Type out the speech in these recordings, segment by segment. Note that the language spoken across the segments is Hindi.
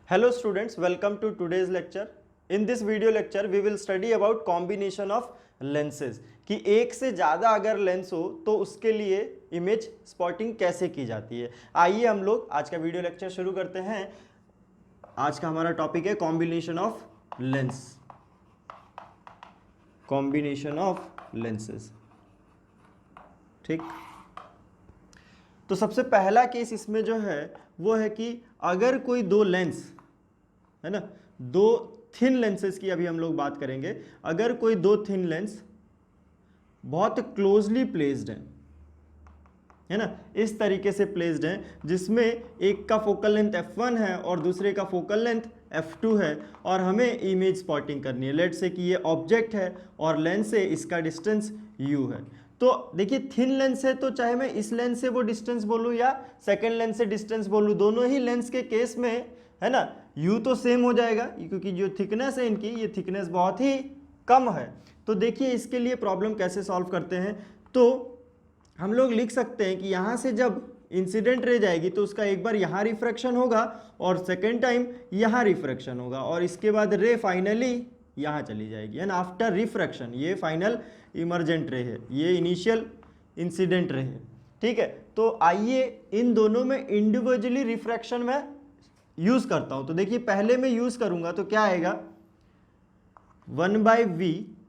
Hello students, welcome to today's lecture. In this video lecture, we will study about combination of lenses कि एक से ज़्यादा अगर लेंस हो तो उसके लिए इमेज स्पॉटिंग कैसे की जाती है। आइए हम लोग आज का वीडियो लेक्चर शुरू करते हैं। आज का हमारा टॉपिक है combination of lens, combination of lenses. ठीक, तो सबसे पहला केस इसमें जो है वो है कि अगर कोई दो लेंस है ना, दो थिन लेंसेज की अभी हम लोग बात करेंगे। अगर कोई दो थिन लेंस बहुत क्लोजली प्लेस्ड है ना, इस तरीके से प्लेस्ड हैं जिसमें एक का फोकल लेंथ f1 है और दूसरे का फोकल लेंथ f2 है और हमें इमेज स्पॉटिंग करनी है। लेट्स से कि ये ऑब्जेक्ट है और लेंस से इसका डिस्टेंस u है। तो देखिए थिन लेंस है तो चाहे मैं इस लेंस से वो डिस्टेंस बोलूँ या सेकेंड लेंस से डिस्टेंस बोलूँ, दोनों ही लेंस के केस में है ना u तो सेम हो जाएगा क्योंकि जो थिकनेस है इनकी, ये थिकनेस बहुत ही कम है। तो देखिए इसके लिए प्रॉब्लम कैसे सॉल्व करते हैं। तो हम लोग लिख सकते हैं कि यहाँ से जब इंसिडेंट रे जाएगी तो उसका एक बार यहाँ रिफ्रैक्शन होगा और सेकेंड टाइम यहाँ रिफ्रैक्शन होगा और इसके बाद रे फाइनली यहाँ चली जाएगी। एंड आफ्टर रिफ्रैक्शन ये फाइनल इमर्जेंट रे है, ये इनिशियल इंसिडेंट रे है। ठीक है, तो आइए इन दोनों में इंडिविजुअली रिफ्रैक्शन में यूज़ करता हूँ। तो देखिए पहले मैं यूज़ करूँगा तो क्या आएगा, 1/v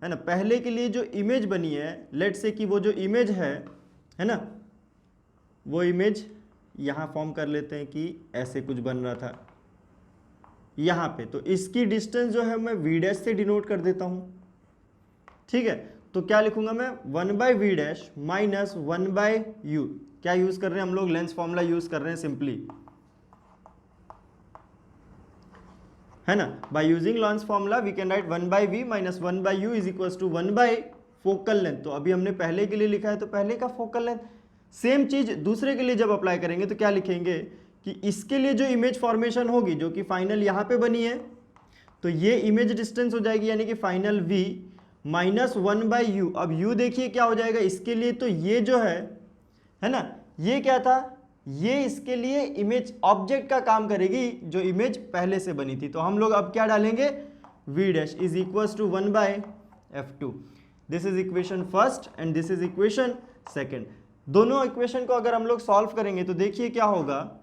है ना। पहले के लिए जो इमेज बनी है, लेट्स से कि वो जो इमेज है ना, वो इमेज यहाँ फॉर्म कर लेते हैं कि ऐसे कुछ बन रहा था यहाँ पे, तो इसकी डिस्टेंस जो है मैं v डैश से डिनोट कर देता हूँ। ठीक है, तो क्या लिखूंगा मैं, 1/v डैश माइनस 1/u। क्या यूज़ कर रहे हैं हम लोग, लेंस फॉर्मूला यूज़ कर रहे हैं सिंपली, है ना। By using lens formula we can write 1/v minus 1/u is equal to 1/ focal length. तो अभी हमने पहले के लिए लिखा है तो पहले का फोकल लेंथ। सेम चीज दूसरे के लिए जब अप्लाई करेंगे तो क्या लिखेंगे कि इसके लिए जो इमेज फॉर्मेशन होगी जो कि फाइनल यहाँ पे बनी है, तो ये इमेज डिस्टेंस हो जाएगी यानी कि फाइनल v माइनस 1/u। अब u देखिए क्या हो जाएगा इसके लिए, तो ये जो है ना, ये क्या था, ये इसके लिए इमेज ऑब्जेक्ट का काम करेगी जो इमेज पहले से बनी थी। तो हम लोग अब क्या डालेंगे, v dash is equal to 1/f2। This is equation first and this is equation second. दोनों इक्वेशन को अगर हम लोग सॉल्व करेंगे तो देखिए क्या होगा,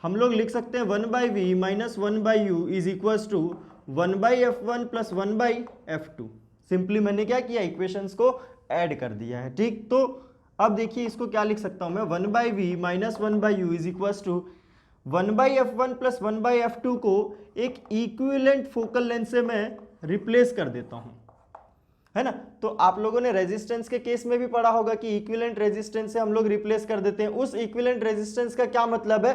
हम लोग लिख सकते हैं 1/v minus 1/u is equal to 1/f1 plus 1/f2। Simply मैंने क्या किया, इक्वेशंस को ऐड कर दिया है। ठीक, तो अब देखिए इसको क्या लिख सकता हूं मैं, 1/v minus 1/u is equal to 1/f1 plus 1/f2 को एक इक्विवेलेंट फोकल लेंथ से मैं रिप्लेस कर देता हूं, है ना। तो आप लोगों ने रेजिस्टेंस के केस में भी पढ़ा होगा कि इक्विवेलेंट रेजिस्टेंस से हम लोग रिप्लेस कर देते हैं। उस इक्विवेलेंट रेजिस्टेंस का क्या मतलब है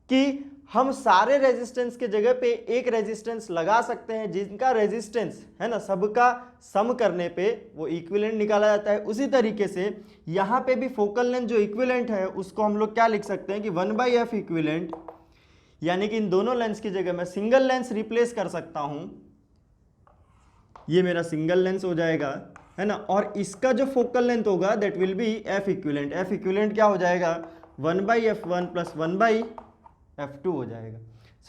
कि हम सारे रेजिस्टेंस के जगह पे एक रेजिस्टेंस लगा सकते हैं जिनका रेजिस्टेंस है ना सबका सम करने पे वो इक्विवेलेंट निकाला जाता है। उसी तरीके से यहाँ पे भी फोकल लेंथ जो इक्विवेलेंट है उसको हम लोग क्या लिख सकते हैं कि 1/f इक्विवेलेंट, यानी कि इन दोनों लेंस की जगह मैं सिंगल लेंस रिप्लेस कर सकता हूं, ये मेरा सिंगल लेंस हो जाएगा, है ना। और इसका जो फोकल लेंथ होगा that will be f equivalent. f equivalent क्या हो जाएगा, 1/f1 प्लस 1/f2 हो जाएगा।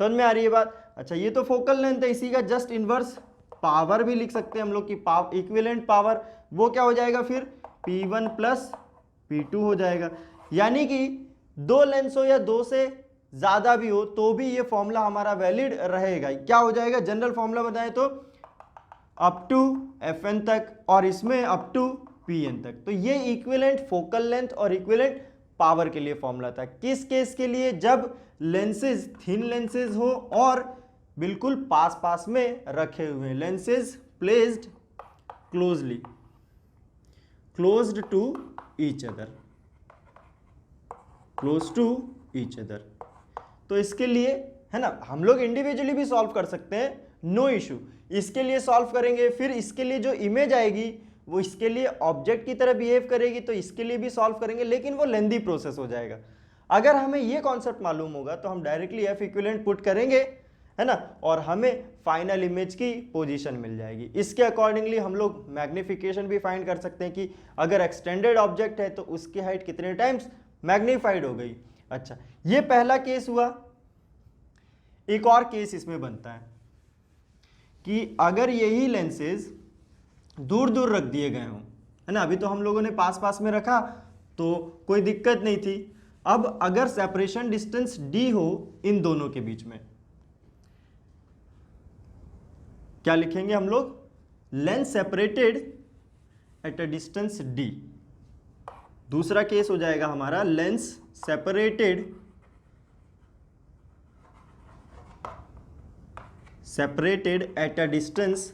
समझ में आ रही है बात। अच्छा, ये तो फोकल लेंथ है, इसी का जस्ट इनवर्स पावर भी लिख सकते हैं हम लोग की इक्विवेलेंट पावर, वो क्या हो जाएगा फिर P1 प्लस P2 हो जाएगा। यानी कि दो लेंस हो या दो से ज्यादा भी हो तो भी ये फॉर्मूला हमारा वैलिड रहेगा। क्या हो जाएगा, जनरल फॉर्मूला बताएं तो अप टू Fn तक और इसमें अप टू Pn तक। तो ये इक्विवेलेंट फोकल लेंथ और इक्विवेलेंट पावर के लिए फॉर्मूला था। किस केस के लिए, जब लेंसेज थिन लेंसेज हो और बिल्कुल पास पास में रखे हुए, lenses placed closely, closed to each other, close to each other. तो इसके लिए है ना हम लोग इंडिविजुअली भी सॉल्व कर सकते हैं, नो इशू। इसके लिए सॉल्व करेंगे, फिर इसके लिए जो इमेज आएगी वो इसके लिए ऑब्जेक्ट की तरह बिहेव करेगी तो इसके लिए भी सॉल्व करेंगे, लेकिन वो लेंदी प्रोसेस हो जाएगा। अगर हमें ये कॉन्सेप्ट मालूम होगा तो हम डायरेक्टली f इक्विवेलेंट पुट करेंगे, है ना, और हमें फाइनल इमेज की पोजीशन मिल जाएगी। इसके अकॉर्डिंगली हम लोग मैग्निफिकेशन भी फाइंड कर सकते हैं कि अगर एक्सटेंडेड ऑब्जेक्ट है तो उसकी हाइट कितने टाइम्स मैग्नीफाइड हो गई। अच्छा, ये पहला केस हुआ। एक और केस इसमें बनता है कि अगर यही लेंसेज दूर दूर रख दिए गए हों, है ना, अभी तो हम लोगों ने पास पास में रखा तो कोई दिक्कत नहीं थी। अब अगर सेपरेशन डिस्टेंस d हो इन दोनों के बीच में, क्या लिखेंगे हम लोग? Lens separated at a distance d। दूसरा केस हो जाएगा हमारा lens separated at a distance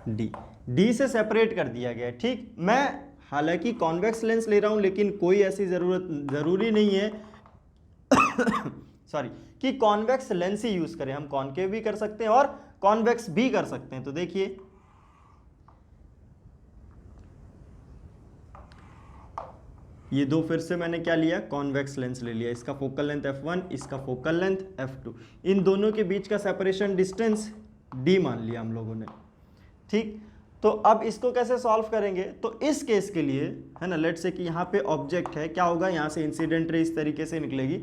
d से सेपरेट कर दिया गया। ठीक, मैं हालांकि कॉन्वेक्स लेंस ले रहा हूं लेकिन कोई ऐसी जरूरी नहीं है सॉरी कि कॉन्वेक्स लेंस ही यूज करें, हम कॉनकेव भी कर सकते हैं और कॉन्वेक्स भी कर सकते हैं। तो देखिए ये दो फिर से मैंने क्या लिया, कॉन्वेक्स लेंस ले लिया, इसका फोकल लेंथ f1, इसका फोकल लेंथ f2, इन दोनों के बीच का सेपरेशन डिस्टेंस d मान लिया हम लोगों ने। ठीक, तो अब इसको कैसे सॉल्व करेंगे? तो इस केस के लिए, है ना, लेट्स से कि यहाँ पे ऑब्जेक्ट है, क्या होगा, यहाँ से इंसिडेंट रे इस तरीके से निकलेगी,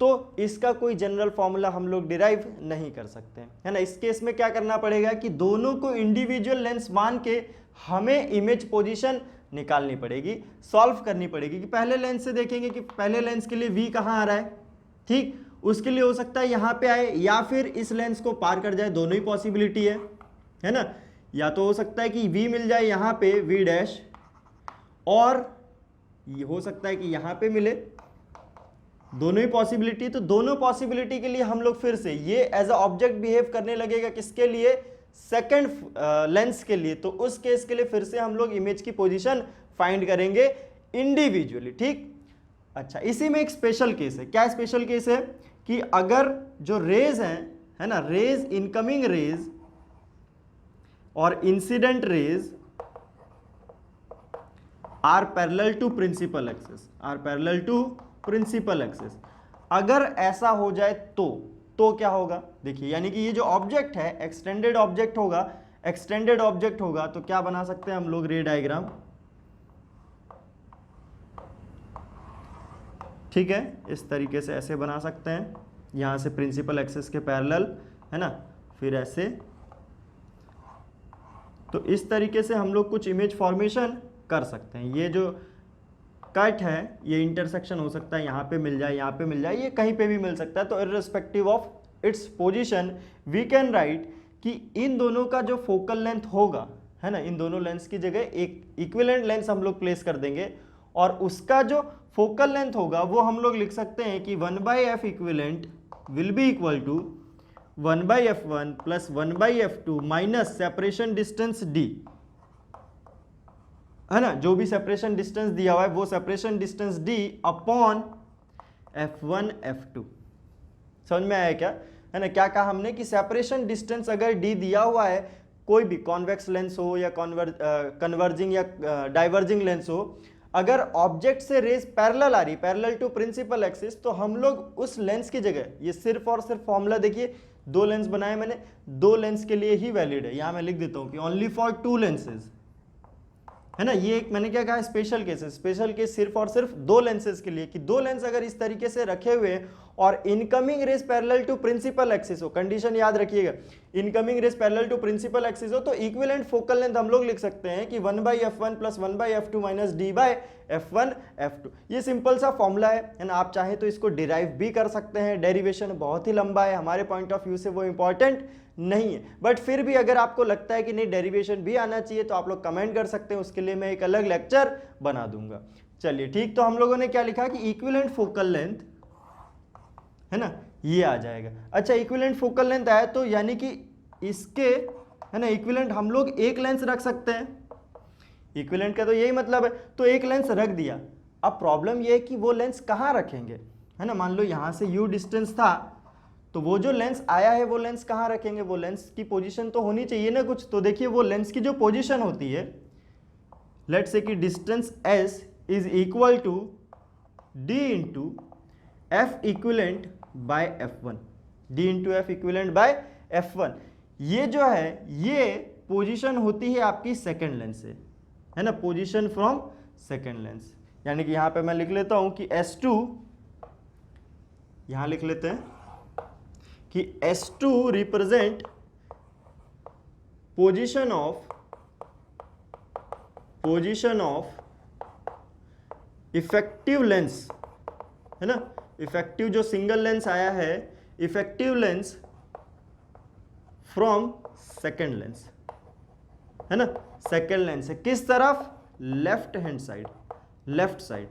तो इसका कोई जनरल फॉर्मूला हम लोग डिराइव नहीं कर सकते, है ना। इस केस में क्या करना पड़ेगा कि दोनों को इंडिविजुअल लेंस मान के हमें इमेज पोजीशन निकालनी पड़ेगी, सॉल्व करनी पड़ेगी। कि पहले लेंस से देखेंगे कि पहले लेंस के लिए v कहाँ आ रहा है, ठीक, उसके लिए हो सकता है यहाँ पे आए या फिर इस लेंस को पार कर जाए, दोनों ही पॉसिबिलिटी है ना। या तो हो सकता है कि v मिल जाए यहाँ पे v डैश, और ये हो सकता है कि यहाँ पे मिले, दोनों ही पॉसिबिलिटी। तो दोनों पॉसिबिलिटी के लिए हम लोग फिर से ये एज अ ऑब्जेक्ट बिहेव करने लगेगा, किसके लिए, सेकंड लेंस के लिए। तो उस केस के लिए फिर से हम लोग इमेज की पोजीशन फाइंड करेंगे इंडिविजुअली। ठीक, अच्छा, इसी में एक स्पेशल केस है। क्या स्पेशल केस है? कि अगर जो रेज हैं, है ना, रेज, इनकमिंग रेज और incident rays are parallel to principal axis, अगर ऐसा हो जाए तो क्या होगा? देखिए, यानी कि ये जो ऑब्जेक्ट है एक्सटेंडेड ऑब्जेक्ट होगा, तो क्या बना सकते हैं हम लोग, रे डायग्राम। ठीक है, इस तरीके से ऐसे बना सकते हैं, यहां से प्रिंसिपल एक्सिस के पैरेलल, है ना, फिर ऐसे। तो इस तरीके से हम लोग कुछ इमेज फॉर्मेशन कर सकते हैं। ये जो कट है ये इंटरसेक्शन हो सकता है, यहाँ पे मिल जाए, यहाँ पे मिल जाए, ये कहीं पे भी मिल सकता है। तो irrespective of its position we can write कि इन दोनों का जो फोकल लेंथ होगा, है ना, इन दोनों लेंस की जगह एक इक्विवेलेंट लेंस हम लोग प्लेस कर देंगे, और उसका जो फोकल लेंथ होगा वो हम लोग लिख सकते हैं कि 1/f equivalent will be equal to 1/f1 plus 1/f2 minus separation distance d, है ना, जो भी सेपरेशन डिस्टेंस दिया हुआ है वो separation distance d upon f1 f2। समझ में आया क्या, है ना? क्या कहा हमने कि सेपरेशन डिस्टेंस अगर d दिया हुआ है, कोई भी कॉन्वेक्स लेंस हो या कन्वर्जिंग या डाइवर्जिंग लेंस हो, अगर ऑब्जेक्ट से रेज पैरेलल आ रही, पैरेलल टू प्रिंसिपल एक्सिस, तो हम लोग उस लेंस की जगह, ये सिर्फ और सिर्फ फॉर्मूला देखिए, दो लेंस बनाए मैंने, दो लेंस के लिए ही वैलिड है। यहां मैं लिख देता हूं कि ओनली फॉर 2 लेंसेज, है ना। ये एक मैंने क्या कहा, स्पेशल केस है। स्पेशल केस सिर्फ और सिर्फ 2 लेंसेज के लिए, कि 2 लेंस अगर इस तरीके से रखे हुए और incoming rays parallel to principal axis हो, कंडीशन याद रखिएगा, incoming rays parallel to principal axis हो, तो इक्विवेलेंट फोकल लेंथ हम लोग लिख सकते हैं कि 1/f1 plus 1/f2 minus d/f1 f2। ये सिंपल सा फॉर्मूला है ना। आप चाहे तो इसको डिराइव भी कर सकते हैं, डेरिवेशन बहुत ही लंबा है, हमारे पॉइंट ऑफ व्यू से वो इंपॉर्टेंट नहीं है, बट फिर भी अगर आपको लगता है कि नहीं डेरिवेशन भी आना चाहिए तो आप लोग कमेंट कर सकते हैं, उसके लिए मैं एक अलग लेक्चर बना दूंगा। चलिए ठीक, तो हम लोगों ने क्या लिखा कि इक्विवेलेंट फोकल लेंथ, है ना, ये आ जाएगा। अच्छा, इक्विवेलेंट फोकल लेंथ आया तो यानी कि इसके, है ना, इक्विवेलेंट हम लोग एक लेंस रख सकते हैं, इक्विवेलेंट का तो यही मतलब है। तो एक लेंस रख दिया, अब प्रॉब्लम ये है कि वो लेंस कहाँ रखेंगे, है ना। मान लो यहाँ से u डिस्टेंस था, तो वो जो लेंस आया है वो लेंस कहाँ रखेंगे, वो लेंस की पोजीशन तो होनी चाहिए ना कुछ। तो देखिए वो लेंस की जो पोजीशन होती है, लेट्स से कि distance s is equal to d into f equivalent by f1, d into f equivalent by f1। ये जो है ये पोजीशन होती है आपकी सेकेंड लेंस से, है ना, पोजीशन फ्रॉम सेकेंड लेंस। यानी कि यहाँ पे मैं लिख लेता हूँ कि s2 यहां लिख लेते हैं कि S2 represent position of effective lens, है ना, इफेक्टिव जो सिंगल लेंस आया है, effective lens from second lens, है ना, सेकेंड लेंस है किस तरफ, left hand side, left side.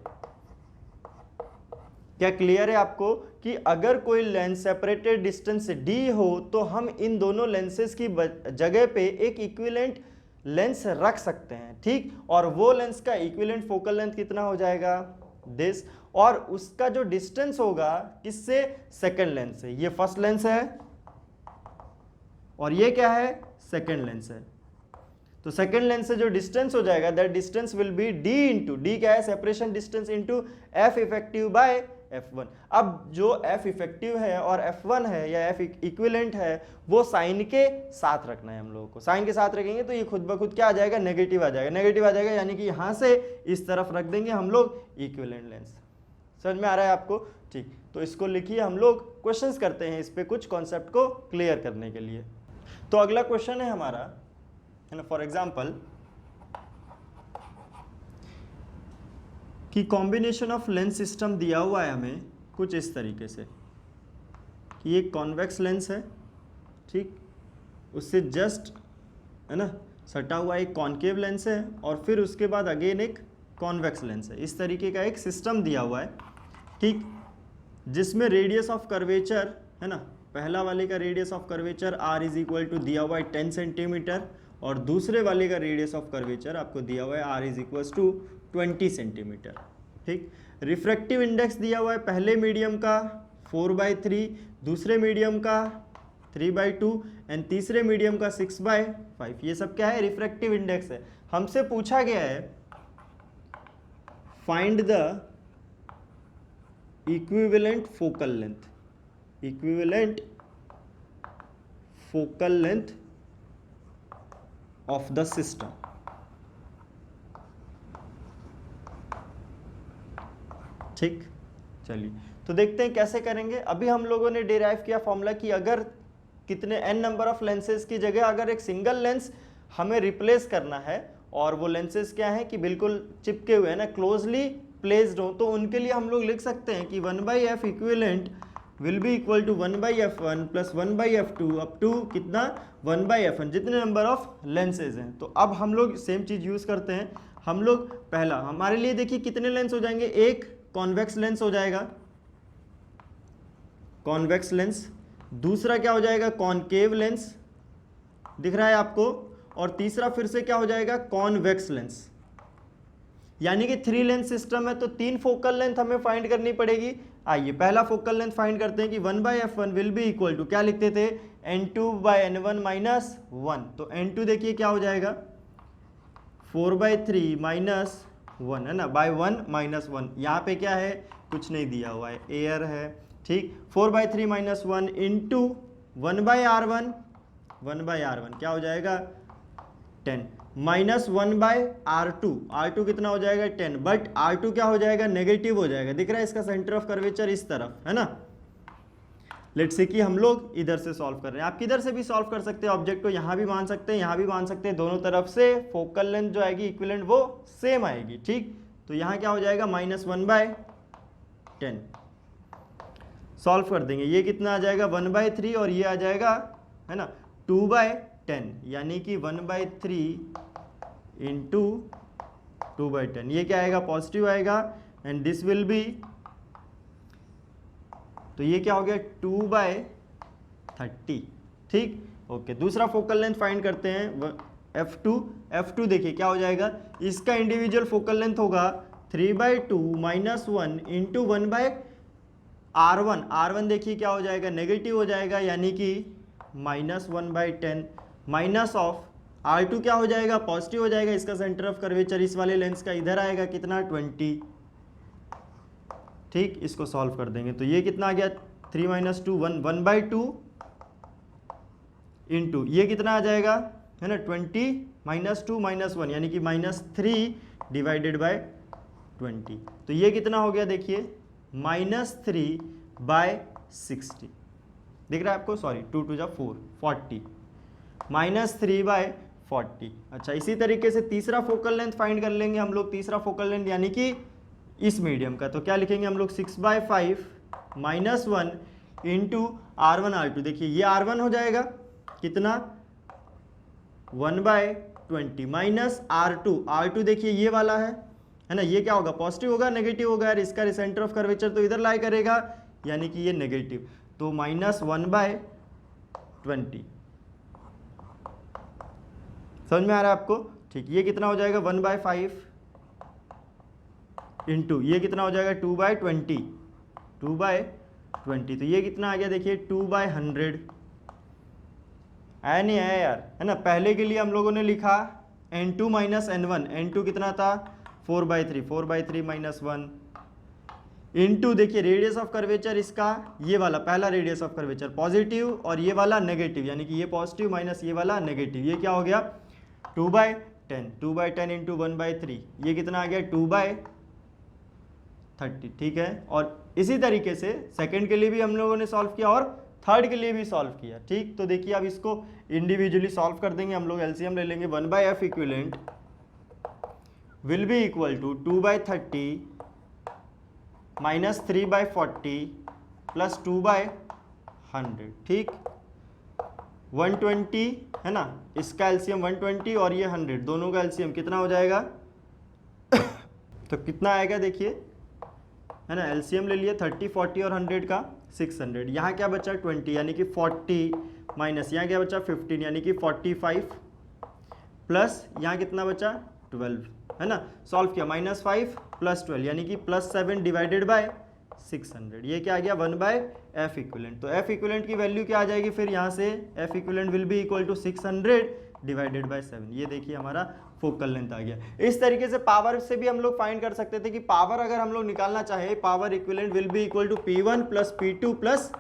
क्या क्लियर है आपको कि अगर कोई लेंस सेपरेटेड डिस्टेंस से d हो तो हम इन दोनों लेंसेज की जगह पे एक इक्विवेलेंट लेंस रख सकते हैं, ठीक, और वो लेंस का इक्विवेलेंट फोकल लेंथ कितना हो जाएगा, दिस, और उसका जो डिस्टेंस होगा किससे, सेकंड लेंस से। ये फर्स्ट लेंस है और ये क्या है, सेकंड लेंस है। तो सेकंड लेंस से जो डिस्टेंस हो जाएगा that distance will be d into, D क्या है, separation distance into f effective by f1। अब जो f इफेक्टिव है और f1 है या f इक्विवेलेंट है वो साइन के साथ रखना है हम लोगों को। साइन के साथ रखेंगे तो ये खुद ब खुद क्या आ जाएगा, नेगेटिव आ जाएगा, नेगेटिव आ जाएगा, यानी कि यहां से इस तरफ रख देंगे हम लोग इक्विवेलेंट लेंस। समझ में आ रहा है आपको, ठीक। तो इसको लिखिए, हम लोग क्वेश्चंस करते हैं इस पे कुछ कॉन्सेप्ट को क्लियर करने के लिए। तो अगला क्वेश्चन है हमारा, है ना, फॉर एग्जाम्पल कि कॉम्बिनेशन ऑफ लेंस सिस्टम दिया हुआ है हमें कुछ इस तरीके से कि एक कॉन्वेक्स लेंस है, ठीक, उससे जस्ट, है ना, सटा हुआ एक कॉनकेव लेंस है और फिर उसके बाद अगेन एक कॉन्वेक्स लेंस है। इस तरीके का एक सिस्टम दिया हुआ है, ठीक, जिसमें रेडियस ऑफ कर्वेचर, है ना, पहला वाले का radius of curvature r is equal to दिया हुआ है 10 सेंटीमीटर और दूसरे वाले का रेडियस ऑफ कर्वेचर आपको दिया हुआ है r is equal to 20 centimetre, ठीक। रिफ्रैक्टिव इंडेक्स दिया हुआ है पहले मीडियम का 4/3, दूसरे मीडियम का 3/2 एंड तीसरे मीडियम का 6/5। ये सब क्या है, रिफ्रैक्टिव इंडेक्स है। हमसे पूछा गया है find the equivalent focal length, equivalent focal length of the system. ठीक, चलिए तो देखते हैं कैसे करेंगे। अभी हम लोगों ने डिराइव किया फॉर्मूला कि अगर कितने n नंबर ऑफ लेंसेज की जगह अगर एक सिंगल लेंस हमें रिप्लेस करना है और वो लेंसेज क्या है कि बिल्कुल चिपके हुए हैं ना, क्लोजली प्लेस्ड हो, तो उनके लिए हम लोग लिख सकते हैं कि 1/f equivalent will be equal to 1/f1 plus 1/f2 up to कितना 1/f1, जितने नंबर ऑफ लेंसेज हैं। तो अब हम लोग सेम चीज यूज करते हैं। हम लोग पहला हमारे लिए देखिए कितने लेंस हो जाएंगे, एक कॉन्वेक्स लेंस हो जाएगा, कॉन्वेक्स लेंस, दूसरा क्या हो जाएगा, कॉनकेव लेंस, दिख रहा है आपको, और तीसरा फिर से क्या हो जाएगा, कॉन्वेक्स लेंस। यानी कि 3 लेंस सिस्टम है तो 3 फोकल लेंथ हमें फाइंड करनी पड़ेगी। आइए पहला फोकल लेंथ फाइंड करते हैं कि 1/f1 will be equal to क्या लिखते थे, n2/n1 माइनस 1। तो n2 देखिए क्या हो जाएगा 4/3 माइनस 1, है ना, बाय 1 माइनस 1। यहाँ पे क्या है, कुछ नहीं दिया हुआ है, एयर है, ठीक। 4/3 माइनस 1 इंटू 1/r1, 1/r1 क्या हो जाएगा 10 माइनस 1/r2, r2 कितना हो जाएगा 10, बट r2 क्या हो जाएगा, नेगेटिव हो जाएगा। दिख रहा है इसका सेंटर ऑफ कर्वेचर इस तरफ, है ना। लेट्स से कि हम लोग इधर से सॉल्व कर रहे हैं, आप किधर से भी सॉल्व कर सकते हैं, ऑब्जेक्ट को यहाँ भी मान सकते हैं, यहाँ भी मान सकते हैं, दोनों तरफ से फोकल लेंथ जो आएगी इक्विवेलेंट वो सेम आएगी, ठीक। तो यहाँ क्या हो जाएगा माइनस 1/10, सॉल्व कर देंगे, ये कितना आ जाएगा 1/3 और ये आ जाएगा, है ना, 2/10, यानी कि 1/3 इंटू 2/10, ये क्या आएगा, पॉजिटिव आएगा, एंड दिस विल बी, तो ये क्या हो गया 2/30, ठीक, ओके। दूसरा फोकल लेंथ फाइंड करते हैं f2 देखिए क्या हो जाएगा, इसका इंडिविजुअल फोकल लेंथ होगा 3/2 माइनस 1 इंटू 1/r1, r1 देखिए क्या हो जाएगा, नेगेटिव हो जाएगा, यानी कि माइनस 1/10 माइनस ऑफ r2 क्या हो जाएगा, पॉजिटिव हो जाएगा, इसका सेंटर ऑफ कर्वेचर इस वाले लेंस का इधर आएगा कितना 20, ठीक। इसको सॉल्व कर देंगे तो ये कितना आ गया 3 माइनस 2 1/2 इंटू ये कितना आ जाएगा, है ना, 20 माइनस 2 माइनस 1 यानी कि -3 डिवाइडेड बाय 20। तो ये कितना हो गया देखिए -3 बाय 60, दिख रहा है आपको, सॉरी 2 2 जा 4, 40 माइनस 3 बाय 40। अच्छा, इसी तरीके से तीसरा फोकल लेंथ फाइंड कर लेंगे हम लोग, तीसरा फोकल लेंथ यानी कि इस मीडियम का, तो क्या लिखेंगे हम लोग 6 bye 5 minus 1 into R1 R2, देखिए ये R1 हो जाएगा कितना 1 बाय 20 माइनस R2 देखिए ये वाला है ना, ये क्या होगा पॉजिटिव होगा नेगेटिव होगा यार, इसका सेंटर ऑफ कर्वेचर तो इधर लाई करेगा यानी कि ये नेगेटिव, तो माइनस 1 बाय 20, समझ में आ रहा है आपको, ठीक। ये कितना हो जाएगा 1 बाय 5 इंटू ये कितना हो जाएगा 2 बाय 20, 2 बाय 20, तो ये कितना आ गया देखिए 2 बाय 100, है नहीं है यार, है ना। पहले के लिए हम लोगों ने लिखा n2 माइनस n1, n2 कितना था 4 बाई 3, 4 बाई 3 माइनस 1 इंटू देखिए रेडियस ऑफ कर्वेचर इसका ये वाला पहला रेडियस ऑफ कर्वेचर पॉजिटिव और ये वाला नेगेटिव, यानी कि ये पॉजिटिव माइनस ये वाला नेगेटिव, ये क्या हो गया 2 बाई 10, 2 बाई 10 इंटू 1 बाई 3, ये कितना आ गया 2 बाई 30, ठीक है। और इसी तरीके से सेकंड के लिए भी हम लोगों ने सॉल्व किया और थर्ड के लिए भी सॉल्व किया, ठीक। तो देखिए अब इसको इंडिविजुअली सॉल्व कर देंगे हम लोग, एलसीएम ले लेंगे, 1 by F equivalent will be equal to 2 by 30 minus 3 by 40 plus 2 by 100, ठीक। 120 है ना, इसका एलसीएम 120 और ये 100, दोनों का एलसीएम कितना हो जाएगा तो कितना आएगा देखिए, है ना, एलसीएम ले लिया 30 40 और 100 का 600, यहाँ क्या बचा 20 यानी कि 40 माइनस यहाँ क्या बचा 15 यानी कि 45 प्लस यहाँ कितना बचा 12, है ना। सॉल्व किया माइनस 5 प्लस 12 यानी कि प्लस 7 डिवाइडेड बाय 600, ये क्या आ गया 1 बाय एफ इक्विवेलेंट। तो एफ इक्विवेलेंट की वैल्यू क्या आ जाएगी फिर यहाँ से, F equivalent will be equal to 600 divided by 7, ये देखिए हमारा फोकल लेंथ आ गया। इस तरीके से पावर से भी हम लोग फाइंड कर सकते थे कि पावर अगर हम लोग निकालना चाहे, power equivalent will be equal to P1 plus P2 plus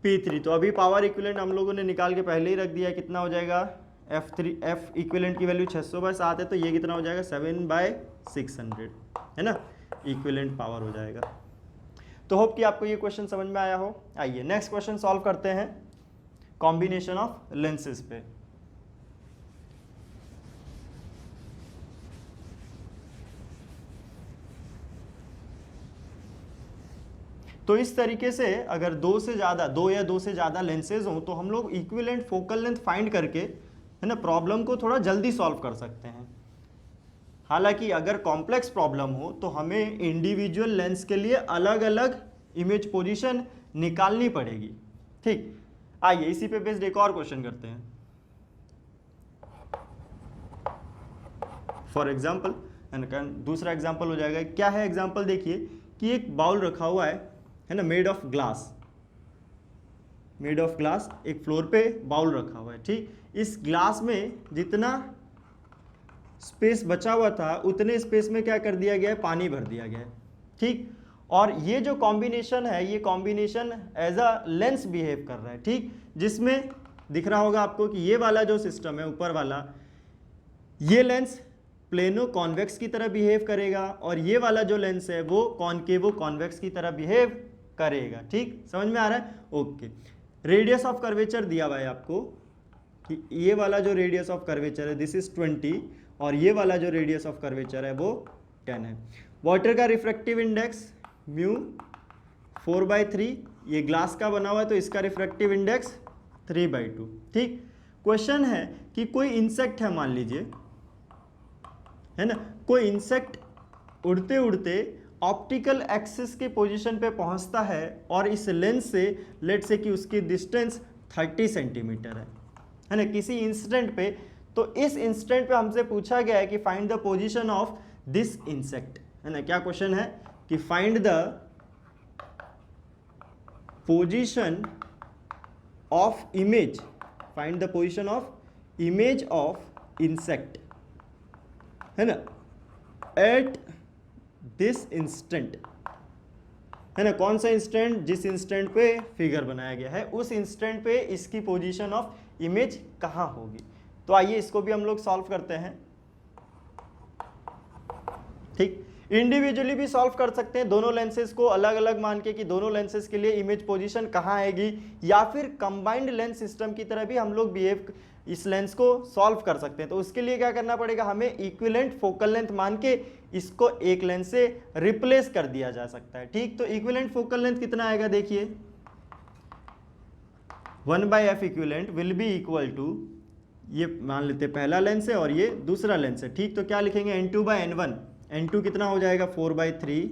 P3, तो अभी पावर इक्विवेलेंट हम लोगों ने निकाल के पहले ही रख दिया, कितना हो जाएगा एफ इक्विवेलेंट की वैल्यू 600/7 है, तो ये कितना हो जाएगा 7/600, है ना, इक्विवेलेंट पावर हो जाएगा। तो होप कि आपको ये क्वेश्चन समझ में आया हो। आइए नेक्स्ट क्वेश्चन सॉल्व करते हैं कॉम्बिनेशन ऑफ लेंसेज पे। तो इस तरीके से अगर दो या दो से ज़्यादा लेंसेज हों तो हम लोग इक्विवेलेंट फोकल लेंथ फाइंड करके, है ना, प्रॉब्लम को थोड़ा जल्दी सॉल्व कर सकते हैं। हालांकि अगर कॉम्प्लेक्स प्रॉब्लम हो तो हमें इंडिविजुअल लेंस के लिए अलग अलग इमेज पोजीशन निकालनी पड़ेगी, ठीक। आइए इसी पे बेस्ड एक और क्वेश्चन करते हैं। फॉर एग्जाम्पल, दूसरा एग्जाम्पल हो जाएगा, क्या है एग्जाम्पल देखिए कि एक बाउल रखा हुआ है ना, मेड ऑफ ग्लास, एक फ्लोर पे बाउल रखा हुआ है, ठीक। इस ग्लास में जितना स्पेस बचा हुआ था उतने स्पेस में क्या कर दिया गया है, पानी भर दिया गया है, ठीक। और ये जो कॉम्बिनेशन है, ये combination as a lens behave कर रहा है, ठीक, जिसमें दिख रहा होगा आपको कि ये वाला जो सिस्टम है ऊपर वाला, ये लेंस प्लेनो कॉन्वेक्स की तरह बिहेव करेगा और ये वाला जो लेंस है वो कॉनकेवो कॉन्वेक्स की तरह बिहेव करेगा, ठीक। समझ में आ रहा है, ओके। रेडियस ऑफ कर्वेचर दिया हुआ है आपको कि ये वाला जो रेडियस ऑफ कर्वेचर है दिस इज 20 और ये वाला जो रेडियस ऑफ कर्वेचर है वो 10 है। वाटर का रिफ्रैक्टिव इंडेक्स म्यू 4/3, ये ग्लास का बना हुआ है तो इसका रिफ्रैक्टिव इंडेक्स 3/2, ठीक। क्वेश्चन है कि कोई इंसेक्ट है, मान लीजिए, है ना, कोई इंसेक्ट उड़ते उड़ते ऑप्टिकल एक्सिस के पोजीशन पे पहुंचता है और इस लेंस से लेट से कि उसकी डिस्टेंस 30 सेंटीमीटर है ना, किसी इंस्टेंट पे। तो इस इंस्टेंट पे हमसे पूछा गया है कि find the position of this insect, है ना। क्या क्वेश्चन है कि find the position of image, find the position of image of insect, है ना, एट दिस इंस्टेंट, है ना। कौन सा इंस्टेंट, जिस इंस्टेंट पे फिगर बनाया गया है उस इंस्टेंट पे इसकी पोजीशन ऑफ इमेज कहाँ होगी। तो आइए इसको भी हम लोग सॉल्व करते हैं, ठीक। इंडिविजुअली भी सॉल्व कर सकते हैं, दोनों लेंसेज को अलग अलग मान के कि दोनों लेंसेज के लिए इमेज पोजीशन कहाँ आएगी, या फिर कंबाइंड लेंस सिस्टम की तरह भी हम लोग बिहेव इस लेंस को सॉल्व कर सकते हैं। तो उसके लिए क्या करना पड़ेगा, हमें इक्विवेलेंट फोकल लेंथ मान के इसको एक लेंस से रिप्लेस कर दिया जा सकता है। ठीक, तो इक्विवेलेंट फोकल लेंथ कितना आएगा, देखिए 1/f equivalent will be equal to, ये मान लेते हैं पहला लेंस है और ये दूसरा लेंस है। ठीक, तो क्या लिखेंगे n2/n1, n2 कितना हो जाएगा 4/3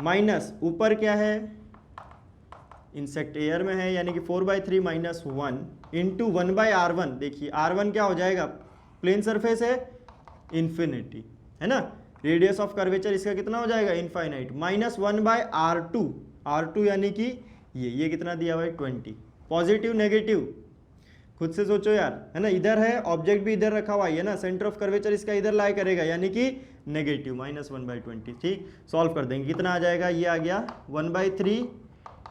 माइनस ऊपर क्या है, इंसेक्ट एयर में है यानी कि 4/3 माइनस 1 इंटू 1/r1। देखिए r1 क्या हो जाएगा, प्लेन सरफेस है इन्फिनिटी, है ना, रेडियस ऑफ कर्वेचर इसका कितना हो जाएगा इनफाइनाइट, माइनस 1/r2, r2 यानी कि ये कितना दिया हुआ है 20। पॉजिटिव नेगेटिव खुद से सोचो यार, है ना, इधर है ऑब्जेक्ट भी इधर रखा हुआ है ना, सेंटर ऑफ कर्वेचर इसका इधर लाई करेगा यानी कि नेगेटिव, माइनस 1/20। ठीक, सॉल्व कर देंगे, कितना आ जाएगा, ये आ गया 1/3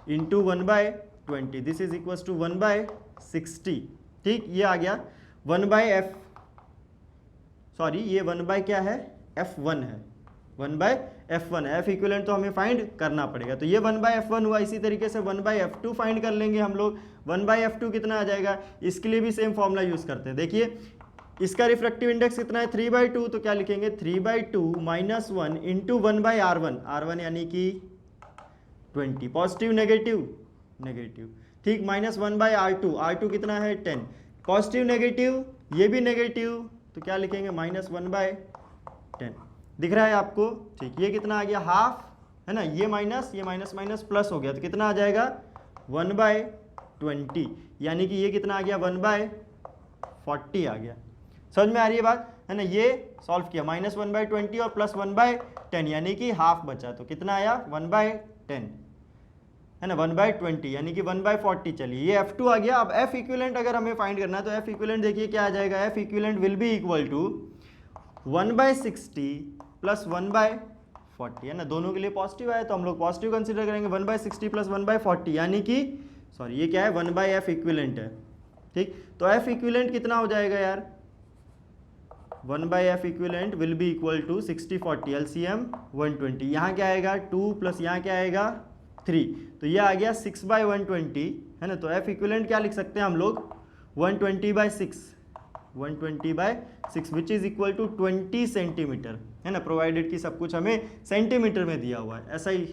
into 1/20, this is equal to 1/60। ठीक, ये आ गया 1/f, सॉरी ये 1/ क्या है f1 है, 1/f1 है, f इक्विवेलेंट तो हमें फाइंड करना पड़ेगा, तो ये 1/f1 हुआ। इसी तरीके से 1/f2 फाइंड कर लेंगे हम लोग, 1/f2 कितना आ जाएगा, इसके लिए भी सेम फॉर्मूला यूज करते हैं। देखिए इसका रिफ्रैक्टिव इंडेक्स कितना है 3/2, तो क्या लिखेंगे 3/2 माइनस 1 इंटू 1/r1, r1 यानी कि 20, पॉजिटिव नेगेटिव नेगेटिव। ठीक, माइनस 1/r2, r2 कितना है 10, पॉजिटिव नेगेटिव ये भी नेगेटिव, तो क्या लिखेंगे माइनस 1/10, दिख रहा है आपको। ठीक, ये कितना आ गया हाफ, है ना, ये माइनस माइनस प्लस हो गया, तो कितना आ जाएगा 1/20, यानी कि ये कितना आ गया 1/40 आ गया। समझ में आ रही है बात, है ना, ये सॉल्व किया, माइनस 1/20 और प्लस 1/10 यानी कि हाफ बचा, तो कितना आया 1/10, है ना, 1/20 यानी कि 1/40। चलिए ये f2 आ गया। अब f इक्विवेलेंट अगर हमें फाइंड करना है तो f इक्विवेलेंट देखिए क्या आ जाएगा, f equivalent will be equal to 1/60 plus 1/40, है ना, दोनों के लिए पॉजिटिव आया तो हम लोग पॉजिटिव कंसीडर करेंगे, 1/60 प्लस 1/40 यानी कि सॉरी ये क्या है 1/f इक्विवेलेंट है। ठीक, तो f इक्विवेलेंट कितना हो जाएगा यार, 1/f equivalent will be equal to 60/40 LCM 120, यहाँ क्या आएगा 2 प्लस यहाँ क्या आएगा 3, तो ये आ गया 6/120, है ना, तो f इक्विवेलेंट क्या लिख सकते हैं हम लोग 120/6, 120/6 which is equal to 20 centimetre, है ना, प्रोवाइडेड कि सब कुछ हमें सेंटीमीटर में दिया हुआ है, ऐसा ही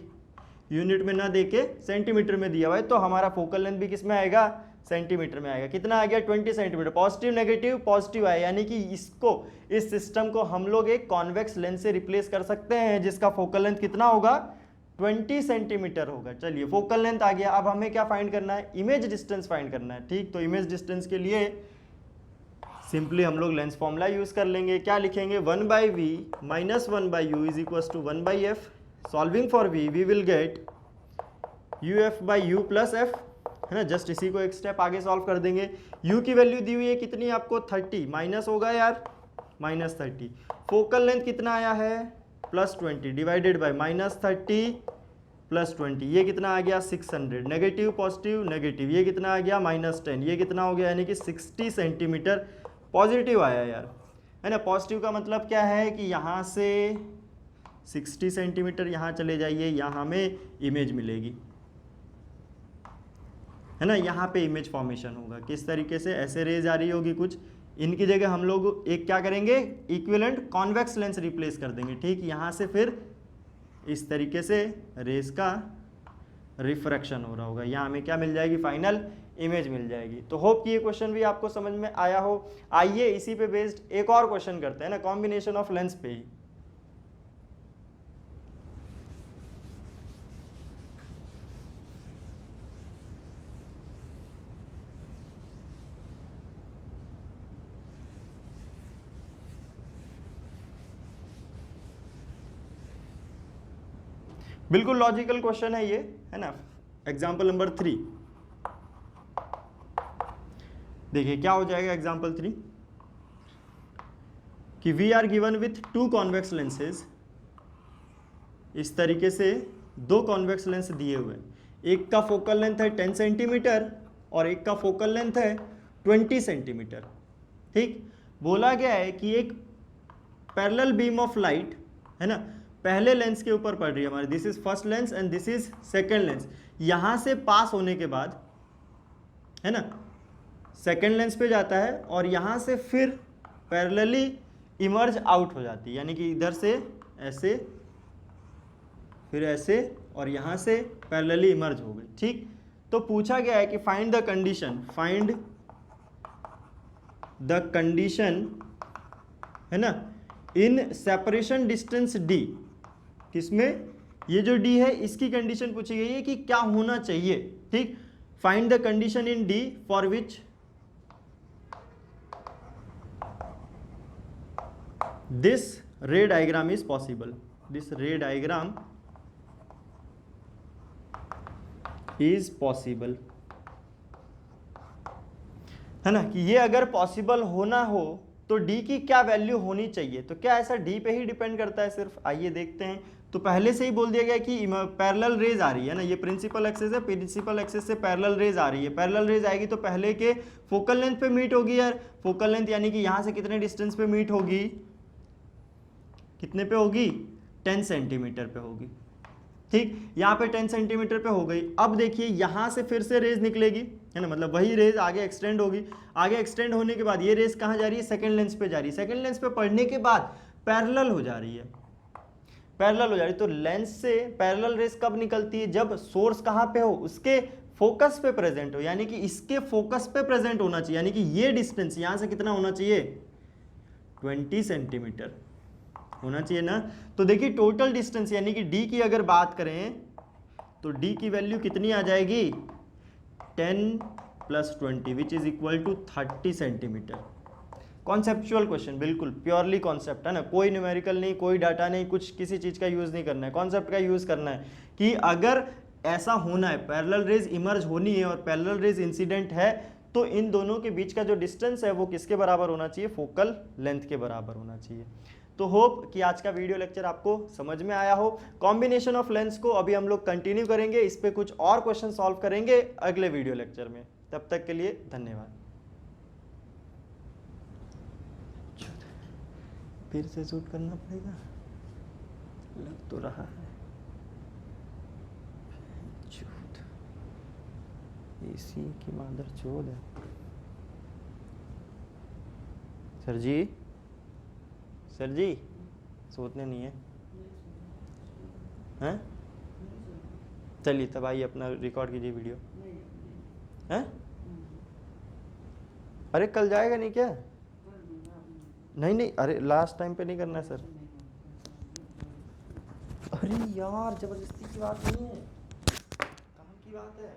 यूनिट में ना देके सेंटीमीटर में दिया हुआ है, तो हमारा फोकल लेंथ भी किस में आएगा सेंटीमीटर में आएगा। कितना आ गया 20 सेंटीमीटर, पॉजिटिव नेगेटिव पॉजिटिव आया, यानी कि इसको इस सिस्टम को हम लोग एक कॉन्वेक्स लेंस से रिप्लेस कर सकते हैं जिसका फोकल लेंथ कितना होगा 20 सेंटीमीटर होगा। चलिए फोकल लेंथ आ गया, अब हमें क्या फाइंड करना है, इमेज डिस्टेंस फाइंड करना है। ठीक, तो इमेज डिस्टेंस के लिए सिंपली हम लोग लेंस फॉर्मूला यूज कर लेंगे, क्या लिखेंगे 1/v minus 1/u is equal to 1/f, solving for v we will get uf/u plus f, है ना, जस्ट इसी को एक स्टेप आगे सॉल्व कर देंगे। u की वैल्यू दी हुई है कितनी आपको 30, माइनस होगा यार -30, फोकल लेंथ कितना आया है +20 डिवाइडेड बाय -30 +20, ये कितना आ गया 600, नेगेटिव पॉजिटिव नेगेटिव, ये कितना आ गया -10, ये कितना हो गया यानी कि 60 सेंटीमीटर पॉजिटिव आया यार, है ना। पॉजिटिव का मतलब क्या है कि यहाँ से 60 सेंटीमीटर यहाँ चले जाइए, यहाँ हमें इमेज मिलेगी, है ना, यहाँ पे इमेज फॉर्मेशन होगा। किस तरीके से, ऐसे रेज आ रही होगी कुछ, इनकी जगह हम लोग एक क्या करेंगे इक्विवेलेंट कॉन्वेक्स लेंस रिप्लेस कर देंगे। ठीक, यहाँ से फिर इस तरीके से रेज का रिफ्रैक्शन हो रहा होगा, यहाँ हमें क्या मिल जाएगी फाइनल इमेज मिल जाएगी। तो होप कि ये क्वेश्चन भी आपको समझ में आया हो। आइए इसी पे बेस्ड एक और क्वेश्चन करते हैं ना, कॉम्बिनेशन ऑफ लेंस पे ही। बिल्कुल लॉजिकल क्वेश्चन है ये, है ना। एग्जाम्पल नंबर 3 देखिए क्या हो जाएगा। एग्जाम्पल 3 कि we are given with 2 convex lenses, इस तरीके से 2 कॉन्वेक्स लेंस दिए हुए, एक का फोकल लेंथ है 10 सेंटीमीटर और एक का फोकल लेंथ है 20 सेंटीमीटर। ठीक, बोला गया है कि एक पैरेलल बीम ऑफ लाइट, है ना, पहले लेंस के ऊपर पड़ रही है हमारी, this is first lens and this is second lens. यहाँ से पास होने के बाद है ना सेकेंड लेंस पे जाता है और यहाँ से फिर पैरेलली इमर्ज आउट हो जाती है, यानी कि इधर से ऐसे फिर ऐसे और यहाँ से पैरेलली इमर्ज हो गई। ठीक, तो पूछा गया है कि फाइंड द कंडीशन है ना इन सेपरेशन डिस्टेंस d, किसमें ये जो d है इसकी कंडीशन पूछी गई है कि क्या होना चाहिए। ठीक, find the condition in d for which this रे डायग्राम इज पॉसिबल, दिस रे डायग्राम इज पॉसिबल, है ना कि ये अगर पॉसिबल होना हो तो d की क्या वैल्यू होनी चाहिए। तो क्या ऐसा d पे ही डिपेंड करता है सिर्फ, आइए देखते हैं। तो पहले से ही बोल दिया गया कि पैरेलल रेज आ रही है ना, ये प्रिंसिपल एक्सिस है, प्रिंसिपल एक्सिस से पैरेलल रेज आ रही है, पैरेलल रेज आएगी तो पहले के फोकल लेंथ पे मीट होगी यार, फोकल लेंथ यानी कि यहाँ से कितने डिस्टेंस पे मीट होगी, कितने पे होगी 10 सेंटीमीटर पे होगी। ठीक, यहाँ पे 10 सेंटीमीटर पे हो गई। अब देखिए यहाँ से फिर से रेज निकलेगी, है ना, मतलब वही रेज आगे एक्सटेंड होगी, आगे एक्सटेंड होने के बाद ये रेज कहाँ जा रही है, सेकंड लेंस पे जा रही है, सेकंड लेंस पे पढ़ने के बाद पैरेलल हो जा रही है, पैरेलल हो जा रही है। तो लेंस से पैरेलल रेज कब निकलती है, जब सोर्स कहाँ पे हो, उसके फोकस पे प्रेजेंट हो, यानी कि इसके फोकस पे प्रेजेंट होना चाहिए, यानी कि ये डिस्टेंस यहाँ से कितना होना चाहिए 20 सेंटीमीटर होना चाहिए ना। तो देखिए टोटल डिस्टेंस यानी कि d की अगर बात करें तो d की वैल्यू कितनी आ जाएगी 10 + 20 which is equal to 30 centimetre. Conceptual question, बिल्कुल प्योरली कॉन्सेप्ट है ना, कोई न्यूमेरिकल नहीं, कोई डाटा नहीं, कुछ किसी चीज़ का यूज़ नहीं करना है, कॉन्सेप्ट का यूज़ करना है कि अगर ऐसा होना है, पैरेलल रेज इमर्ज होनी है और पैरेलल रेज इंसिडेंट है, तो इन दोनों के बीच का जो डिस्टेंस है वो किसके बराबर होना चाहिए, फोकल लेंथ के बराबर होना चाहिए। तो होप कि आज का वीडियो लेक्चर आपको समझ में आया हो। कॉम्बिनेशन ऑफ लेंस को अभी हम लोग कंटिन्यू करेंगे, इस पे कुछ और क्वेश्चन सॉल्व करेंगे अगले वीडियो लेक्चर में। तब तक के लिए धन्यवाद। फिर से शूट करना पड़ेगा, लग तो रहा है। इसी की मादर चोद है। सर जी सोचने नहीं है हैं? चलिए तब आइए अपना रिकॉर्ड कीजिए वीडियो हैं? अरे कल जाएगा नहीं क्या? नहीं, अरे लास्ट टाइम पे नहीं करना है सर। अरे यार जबरदस्ती की बात नहीं है, काम की बात है।